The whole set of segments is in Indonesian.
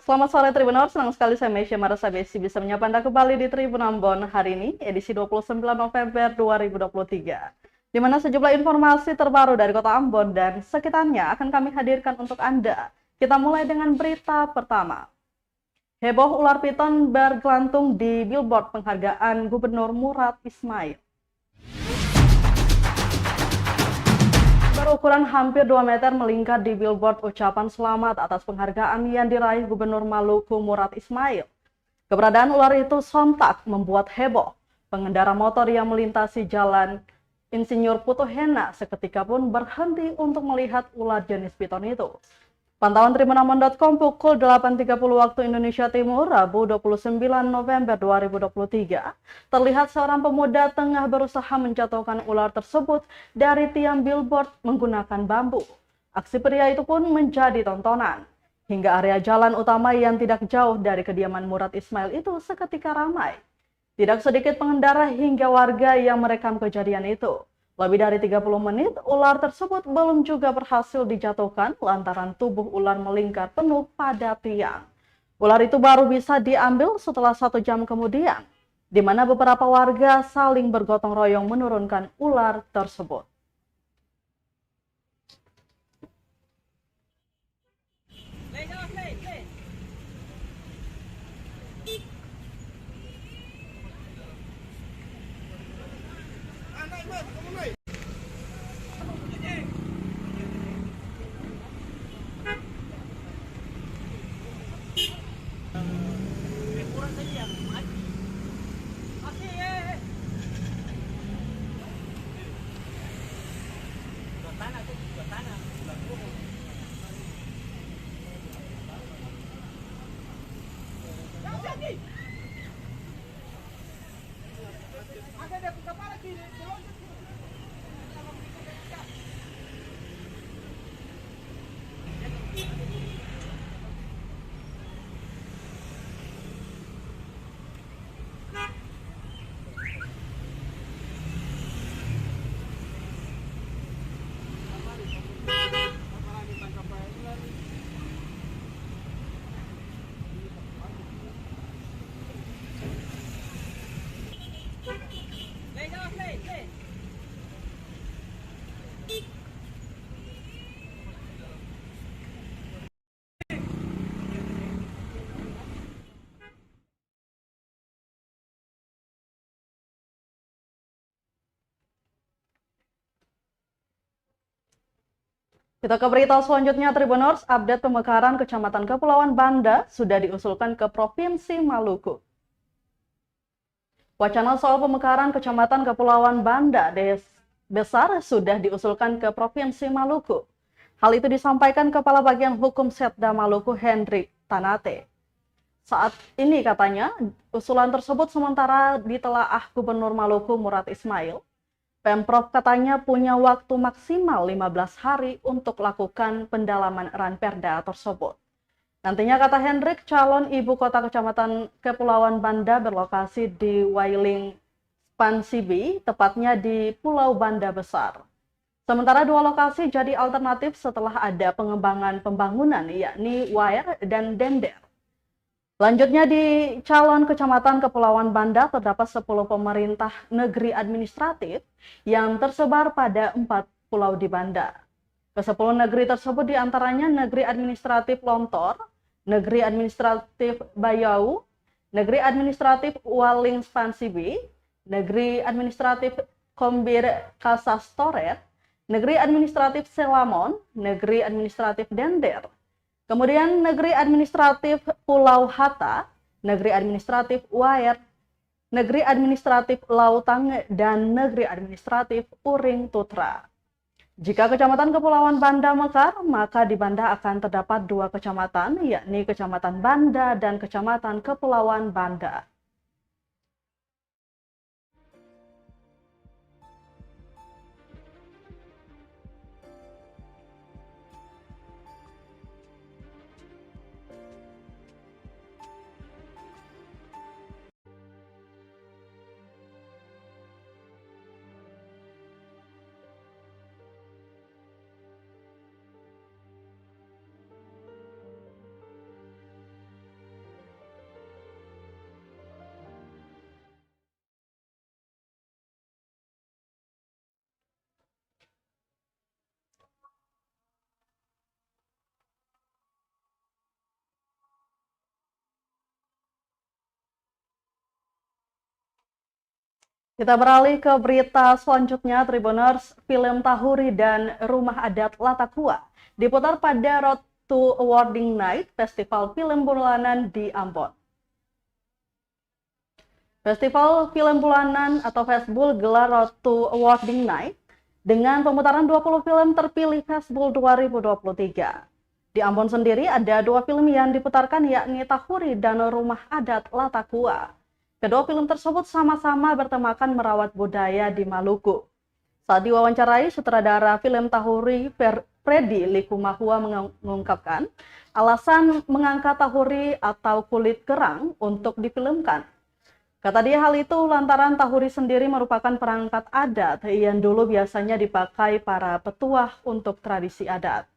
Selamat sore Tribuners, senang sekali saya Mesya Marasabesi bisa menyapa Anda kembali di Tribun Ambon hari ini, edisi 29 November 2023. Di mana sejumlah informasi terbaru dari kota Ambon dan sekitarnya akan kami hadirkan untuk Anda. Kita mulai dengan berita pertama. Heboh ular piton bergelantung di billboard penghargaan Gubernur Murad Ismail. Berukuran hampir 2 meter melingkar di billboard ucapan selamat atas penghargaan yang diraih Gubernur Maluku Murad Ismail. Keberadaan ular itu sontak membuat heboh. Pengendara motor yang melintasi jalan Insinyur Putuhena seketika pun berhenti untuk melihat ular jenis piton itu. Pantauan tribunambon.com pukul 8.30 waktu Indonesia Timur, Rabu 29 November 2023, terlihat seorang pemuda tengah berusaha menjatuhkan ular tersebut dari tiang billboard menggunakan bambu. Aksi pria itu pun menjadi tontonan. Hingga area jalan utama yang tidak jauh dari kediaman Murad Ismail itu seketika ramai. Tidak sedikit pengendara hingga warga yang merekam kejadian itu. Lebih dari 30 menit, ular tersebut belum juga berhasil dijatuhkan lantaran tubuh ular melingkar penuh pada tiang. Ular itu baru bisa diambil setelah 1 jam kemudian, di mana beberapa warga saling bergotong royong menurunkan ular tersebut. Kita ke berita selanjutnya, Tribuners. Update pemekaran Kecamatan Kepulauan Banda sudah diusulkan ke Provinsi Maluku. Wacana soal pemekaran Kecamatan Kepulauan Banda Besar sudah diusulkan ke Provinsi Maluku. Hal itu disampaikan Kepala Bagian Hukum Setda Maluku Hendrik Tanate. Saat ini katanya, usulan tersebut sementara ditelaah Gubernur Maluku Murad Ismail. Pemprov katanya punya waktu maksimal 15 hari untuk lakukan pendalaman ranperda tersebut. Nantinya kata Hendrik, calon ibu kota Kecamatan Kepulauan Banda berlokasi di Wailing Spansibi, tepatnya di Pulau Banda Besar. Sementara 2 lokasi jadi alternatif setelah ada pengembangan pembangunan, yakni Wair dan Dender. Selanjutnya di calon Kecamatan Kepulauan Banda terdapat 10 pemerintah negeri administratif yang tersebar pada 4 pulau di Banda. Ke-10 negeri tersebut diantaranya Negeri Administratif Lontor, Negeri Administratif Bayau, Negeri Administratif Waling Spansibi, Negeri Administratif Kombir Kasastoret, Negeri Administratif Selamon, Negeri Administratif Dender. Kemudian Negeri Administratif Pulau Hata, Negeri Administratif Wair, Negeri Administratif Lautang, dan Negeri Administratif Uring Tutra. Jika Kecamatan Kepulauan Banda mekar, maka di Banda akan terdapat 2 kecamatan, yakni Kecamatan Banda dan Kecamatan Kepulauan Banda. Kita beralih ke berita selanjutnya, Tribuners. Film Tahuri dan Rumah Adat Latakua diputar pada Road to Awarding Night Festival Film Bulanan di Ambon. Festival Film Bulanan atau Fesbul gelar Road to Awarding Night dengan pemutaran 20 film terpilih Fesbul 2023. Di Ambon sendiri ada 2 film yang diputarkan, yakni Tahuri dan Rumah Adat Latakua. Kedua film tersebut sama-sama bertemakan merawat budaya di Maluku. Saat diwawancarai, sutradara film Tahuri Freddy Likumahua mengungkapkan alasan mengangkat tahuri atau kulit kerang untuk difilmkan. Kata dia, hal itu lantaran tahuri sendiri merupakan perangkat adat yang dulu biasanya dipakai para petuah untuk tradisi adat.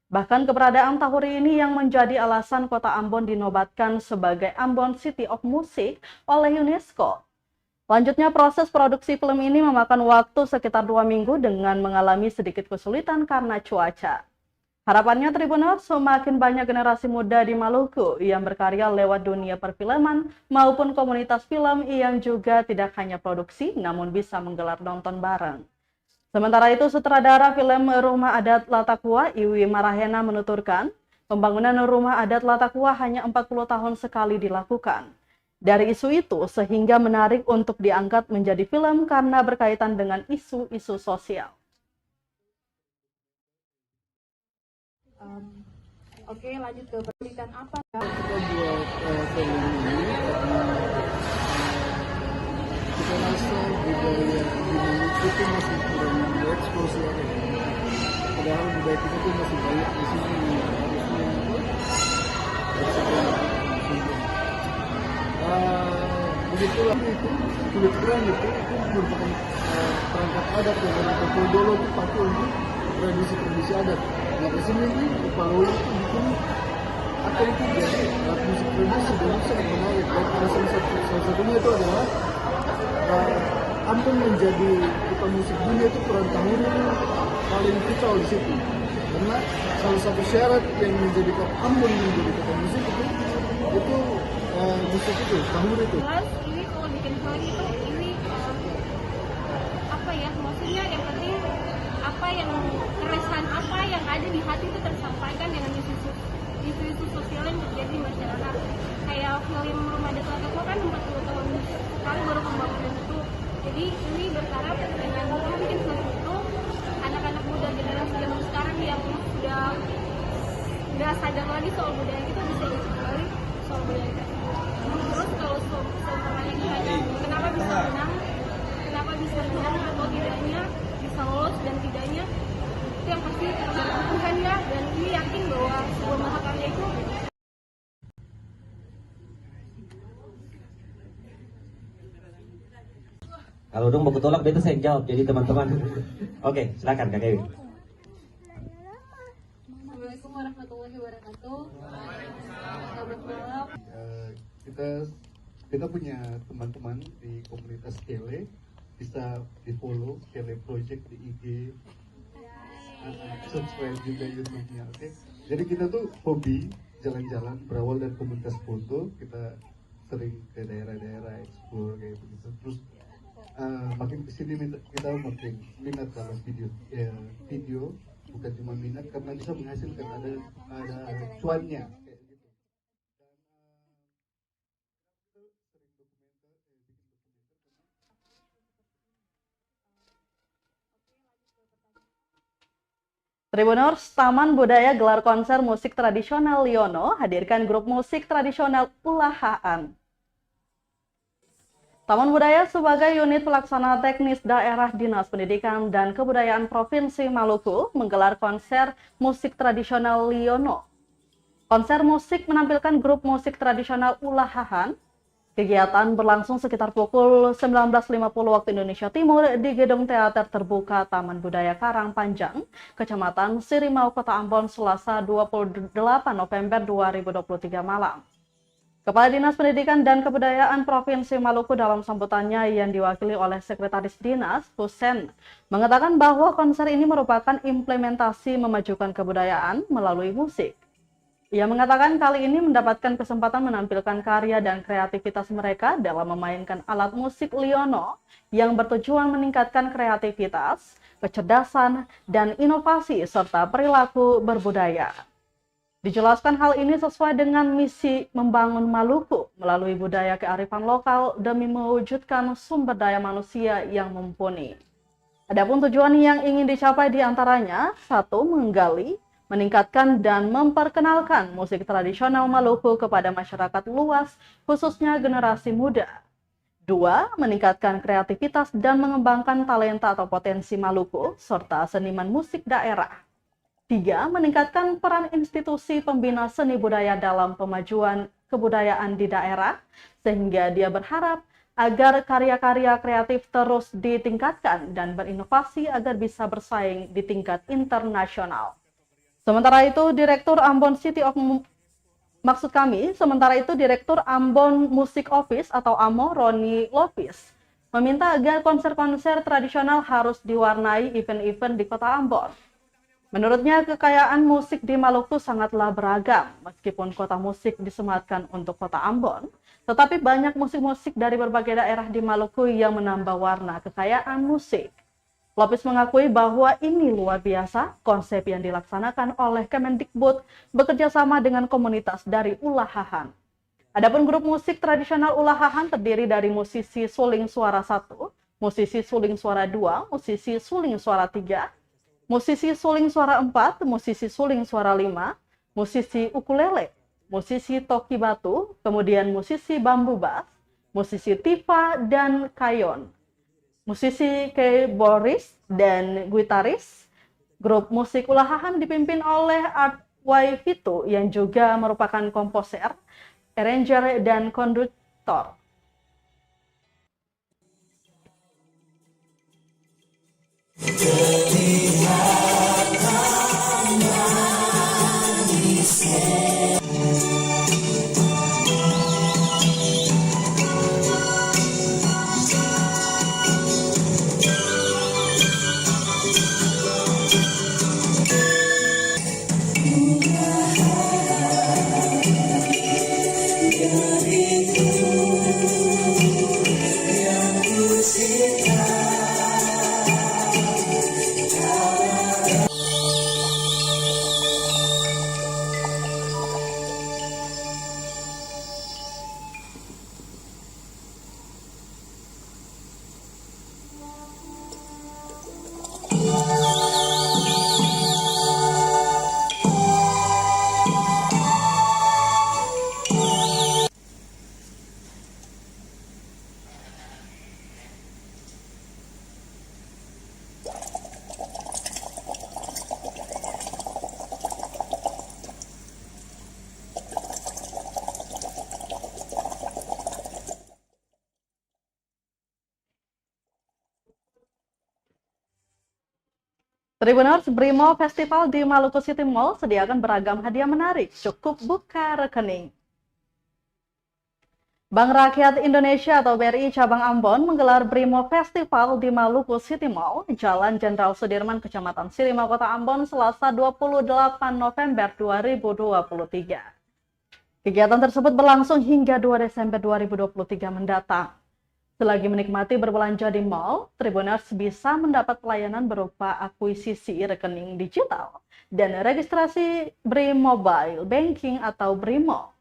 Bahkan keberadaan tahuri ini yang menjadi alasan kota Ambon dinobatkan sebagai Ambon City of Music oleh UNESCO. Lanjutnya, proses produksi film ini memakan waktu sekitar 2 minggu dengan mengalami sedikit kesulitan karena cuaca. Harapannya Tribuners, semakin banyak generasi muda di Maluku yang berkarya lewat dunia perfilman maupun komunitas film yang juga tidak hanya produksi namun bisa menggelar nonton bareng. Sementara itu, sutradara film Rumah Adat Latakua, Iwi Marahena menuturkan, pembangunan Rumah Adat Latakua hanya 40 tahun sekali dilakukan. Dari isu itu, sehingga menarik untuk diangkat menjadi film karena berkaitan dengan isu-isu sosial. Oke, lanjut ke penelitian apa? Kita buat film ini karena kita rasa budaya di Maluku itu masih kurang diekspos ya. Padahal budaya kita itu masih banyak di sini yang harusnya begitulah itu kulit kerang itu merupakan perangkat adat yang dari dulu itu pakai untuk tradisi adat. Nah, di sini Palolo itu bikin apa itu jadi alat musik tradisi dan itu sangat menarik. Dan salah satunya itu adalah Ambon menjadi kota musik dunia itu peran tahuri itu paling vital di situ. Karena salah satu syarat yang menjadikan Ambon menjadi kota musik itu musik itu tahuri itu. Ini kalau bikin film itu ini apa ya? Maksudnya yang penting apa yang keresahan apa yang ada di hati itu tersampaikan dengan isu-isu sosial yang terjadi di masyarakat. Kayak film Rumah Adat Latakua kan 40 tahun sekali baru pembangunan itu. Jadi ini berharap dengan kita bikin film itu anak-anak muda generasi zaman sekarang yang sudah sadar lagi soal budaya kita bisa ingat kembali soal budaya kita. Terus kalau soal yang ditanya kenapa bisa menang atau tidaknya, bisa lolos dan tidaknya, itu yang pasti tergantung Tuhan ya. Dan ini yakin bahwa sebuah mahakarya itu kalau dong mau tolak beta saya jawab jadi teman-teman. Oke, silakan Kak Dewi. Assalamualaikum warahmatullahi wabarakatuh. Selamat malam. Kita punya teman-teman di komunitas Kele, bisa di follow Kele Project di IG, subscribe juga YouTube-nya, oke? Jadi kita tuh hobi jalan-jalan, berawal dari komunitas foto, kita sering ke daerah-daerah explore kayak begitu. Terus makin kesini kita makin minat dalam video, bukan cuma minat karena bisa menghasilkan ada cuannya. Tribuners, Taman Budaya gelar konser musik tradisional Liono hadirkan grup musik tradisional Ulahaan. Taman Budaya sebagai unit pelaksana teknis daerah Dinas Pendidikan dan Kebudayaan Provinsi Maluku menggelar konser musik tradisional Liono. Konser musik menampilkan grup musik tradisional Ulahaan. Kegiatan berlangsung sekitar pukul 19.50 waktu Indonesia Timur di Gedung Teater Terbuka Taman Budaya Karang Panjang, Kecamatan Sirimau, Kota Ambon, Selasa 28 November 2023 malam. Kepala Dinas Pendidikan dan Kebudayaan Provinsi Maluku dalam sambutannya yang diwakili oleh Sekretaris Dinas, Husen, mengatakan bahwa konser ini merupakan implementasi memajukan kebudayaan melalui musik. Ia mengatakan kali ini mendapatkan kesempatan menampilkan karya dan kreativitas mereka dalam memainkan alat musik Liono yang bertujuan meningkatkan kreativitas, kecerdasan, dan inovasi serta perilaku berbudaya. Dijelaskan hal ini sesuai dengan misi membangun Maluku melalui budaya kearifan lokal demi mewujudkan sumber daya manusia yang mumpuni. Adapun tujuan yang ingin dicapai diantaranya, 1. Menggali, meningkatkan dan memperkenalkan musik tradisional Maluku kepada masyarakat luas, khususnya generasi muda. 2. Meningkatkan kreativitas dan mengembangkan talenta atau potensi Maluku, serta seniman musik daerah. 3. Meningkatkan peran institusi pembina seni budaya dalam pemajuan kebudayaan di daerah, sehingga dia berharap agar karya-karya kreatif terus ditingkatkan dan berinovasi agar bisa bersaing di tingkat internasional. Sementara itu, Direktur Ambon Music Office atau AMO, Roni Lopis, meminta agar konser-konser tradisional harus diwarnai event-event di kota Ambon. Menurutnya, kekayaan musik di Maluku sangatlah beragam, meskipun kota musik disematkan untuk kota Ambon, tetapi banyak musik-musik dari berbagai daerah di Maluku yang menambah warna kekayaan musik. Lopis mengakui bahwa ini luar biasa konsep yang dilaksanakan oleh Kemendikbud bekerja sama dengan komunitas dari Ulahahan. Adapun grup musik tradisional Ulahahan terdiri dari musisi suling suara 1, musisi suling suara 2, musisi suling suara 3, musisi suling suara 4, musisi suling suara 5, musisi ukulele, musisi toki batu, kemudian musisi bambu bass, musisi tifa dan kayon, musisi keyboardis dan gitaris. Grup musik Ulahahan dipimpin oleh Art Waifito yang juga merupakan komposer, arranger, dan konduktor. Tribuners, Brimo Festival di Maluku City Mall sediakan beragam hadiah menarik, cukup buka rekening. Bank Rakyat Indonesia atau BRI Cabang Ambon menggelar Brimo Festival di Maluku City Mall, Jalan Jenderal Sudirman, Kecamatan Sirima, Kota Ambon, Selasa 28 November 2023. Kegiatan tersebut berlangsung hingga 2 Desember 2023 mendatang. Selagi menikmati berbelanja di mall, Tribuners bisa mendapat pelayanan berupa akuisisi rekening digital dan registrasi BRI Mobile Banking atau BRIMO.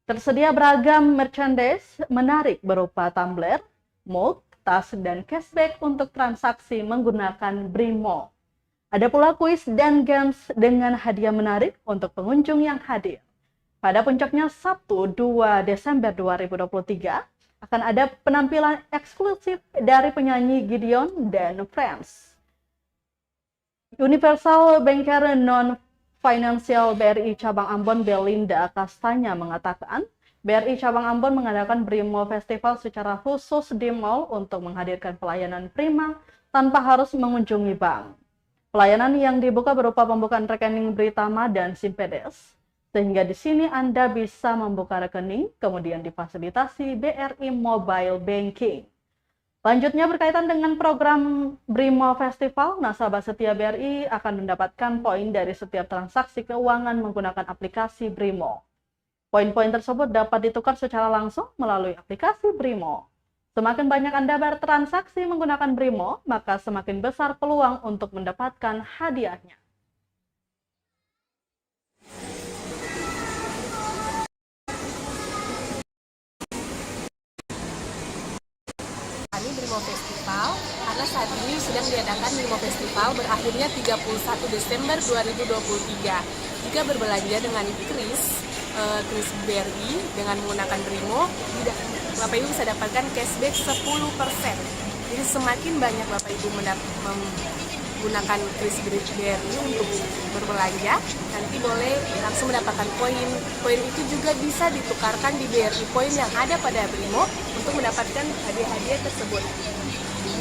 Tersedia beragam merchandise menarik berupa tumbler, mug, tas, dan cashback untuk transaksi menggunakan BRIMO. Ada pula kuis dan games dengan hadiah menarik untuk pengunjung yang hadir. Pada puncaknya Sabtu 2 Desember 2023, akan ada penampilan eksklusif dari penyanyi Gideon dan Friends. Universal Banker Non-Financial BRI Cabang Ambon Belinda Kastanya mengatakan, BRI Cabang Ambon mengadakan Brimo Festival secara khusus di mall untuk menghadirkan pelayanan prima tanpa harus mengunjungi bank. Pelayanan yang dibuka berupa pembukaan rekening Britama dan Simpedes, sehingga di sini Anda bisa membuka rekening, kemudian difasilitasi BRI Mobile Banking. Lanjutnya berkaitan dengan program Brimo Festival, nasabah setia BRI akan mendapatkan poin dari setiap transaksi keuangan menggunakan aplikasi Brimo. Poin-poin tersebut dapat ditukar secara langsung melalui aplikasi Brimo. Semakin banyak Anda bertransaksi menggunakan Brimo, maka semakin besar peluang untuk mendapatkan hadiahnya. Kami Brimo Festival karena saat ini sedang diadakan Brimo Festival berakhirnya 31 Desember 2023. Jika berbelanja dengan kris BRI dengan menggunakan Brimo, Bapak Ibu bisa dapatkan cashback 10%. Jadi semakin banyak Bapak Ibu menggunakan kris BRI untuk berbelanja, nanti boleh langsung mendapatkan poin. Poin itu juga bisa ditukarkan di BRI Poin yang ada pada Brimo untuk mendapatkan hadiah-hadiah tersebut.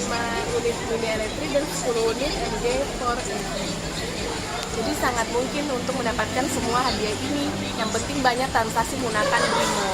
5 unit mini elektrik dan 10 unit MG4EV. Jadi sangat mungkin untuk mendapatkan semua hadiah ini. Yang penting banyak transaksi menggunakan Brimo.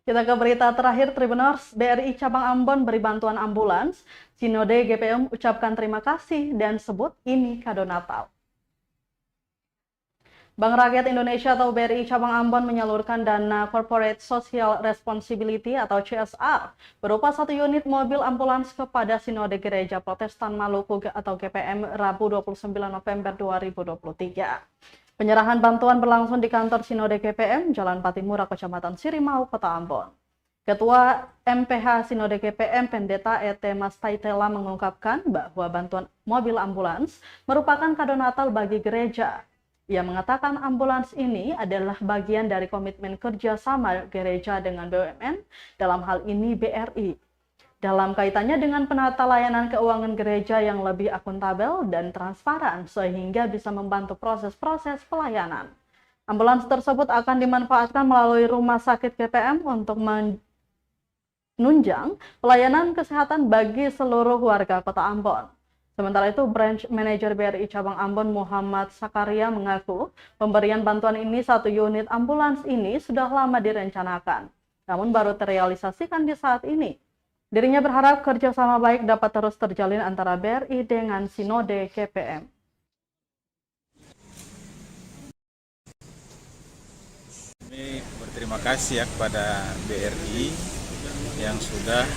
Kita ke berita terakhir, Tribuners. BRI Cabang Ambon beri bantuan ambulans. Sinode GPM ucapkan terima kasih dan sebut ini kado Natal. Bank Rakyat Indonesia atau BRI Cabang Ambon menyalurkan dana Corporate Social Responsibility atau CSR berupa 1 unit mobil ambulans kepada Sinode Gereja Protestan Maluku atau GPM Rabu 29 November 2023. Penyerahan bantuan berlangsung di kantor Sinode GPM, Jalan Patimura, Kecamatan Sirimau, Kota Ambon. Ketua MPH Sinode GPM, Pendeta E.T. Mas Taitela mengungkapkan bahwa bantuan mobil ambulans merupakan kado Natal bagi gereja. Ia mengatakan ambulans ini adalah bagian dari komitmen kerjasama gereja dengan BUMN, dalam hal ini BRI. Dalam kaitannya dengan penata layanan keuangan gereja yang lebih akuntabel dan transparan sehingga bisa membantu proses-proses pelayanan. Ambulans tersebut akan dimanfaatkan melalui rumah sakit GPM untuk menunjang pelayanan kesehatan bagi seluruh warga Kota Ambon. Sementara itu, Branch Manager BRI Cabang Ambon Muhammad Sakaria mengaku pemberian bantuan ini 1 unit ambulans ini sudah lama direncanakan, namun baru terrealisasikan di saat ini. Dirinya berharap kerjasama baik dapat terus terjalin antara BRI dengan Sinode GPM. Kami berterima kasih ya kepada BRI yang sudah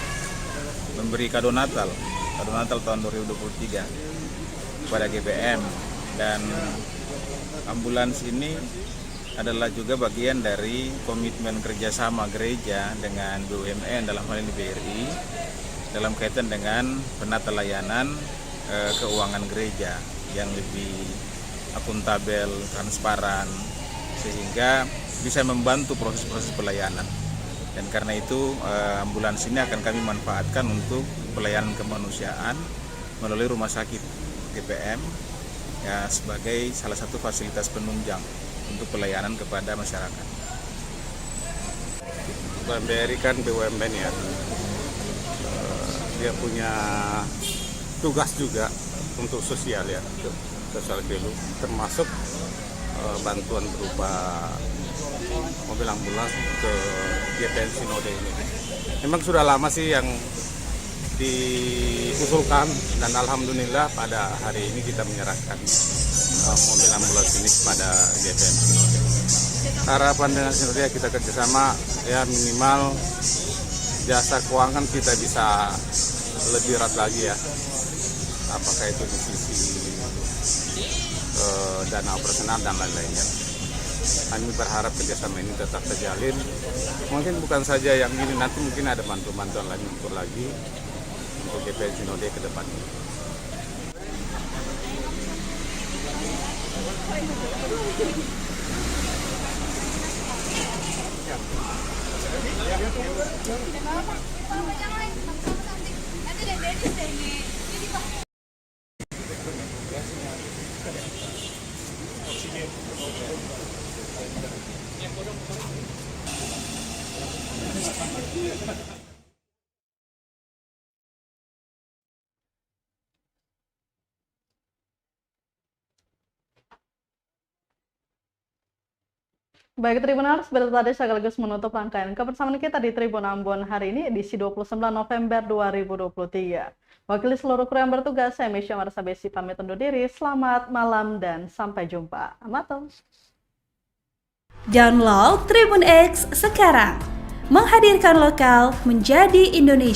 memberi kado Natal tahun 2023 kepada GPM, dan ambulans ini adalah juga bagian dari komitmen kerjasama gereja dengan BUMN dalam hal ini BRI dalam kaitan dengan penata layanan keuangan gereja yang lebih akuntabel, transparan, sehingga bisa membantu proses-proses pelayanan. Dan karena itu ambulans ini akan kami manfaatkan untuk pelayanan kemanusiaan melalui rumah sakit GPM ya, sebagai salah satu fasilitas penunjang untuk pelayanan kepada masyarakat. BRI kan BUMN ya, dia punya tugas juga untuk sosial ya, social value, termasuk bantuan berupa mobil ambulans ke GPM Sinode ini. Memang sudah lama sih yang diusulkan, dan alhamdulillah pada hari ini kita menyerahkan mobil ambulans ini kepada GPM Sinode. Harapan dengan Sinode kita kerjasama ya minimal jasa keuangan kita bisa lebih erat lagi ya. Apakah itu di sisi dana operasional dan lain-lainnya. Kami berharap kerjasama ini tetap terjalin. Mungkin bukan saja yang ini, nanti mungkin ada bantuan-bantuan lain untuk lagi untuk GPN Sinode ke depannya. Baik Tribuners, berita tadi sekaligus menutup rangkaian kebersamaan kita di Tribun Ambon hari ini, edisi 29 November 2023. Wakili seluruh kru yang bertugas, saya Misha Marsabesi pamit undur diri. Selamat malam dan sampai jumpa. Amato. Download Tribun X sekarang, menghadirkan lokal menjadi Indonesia.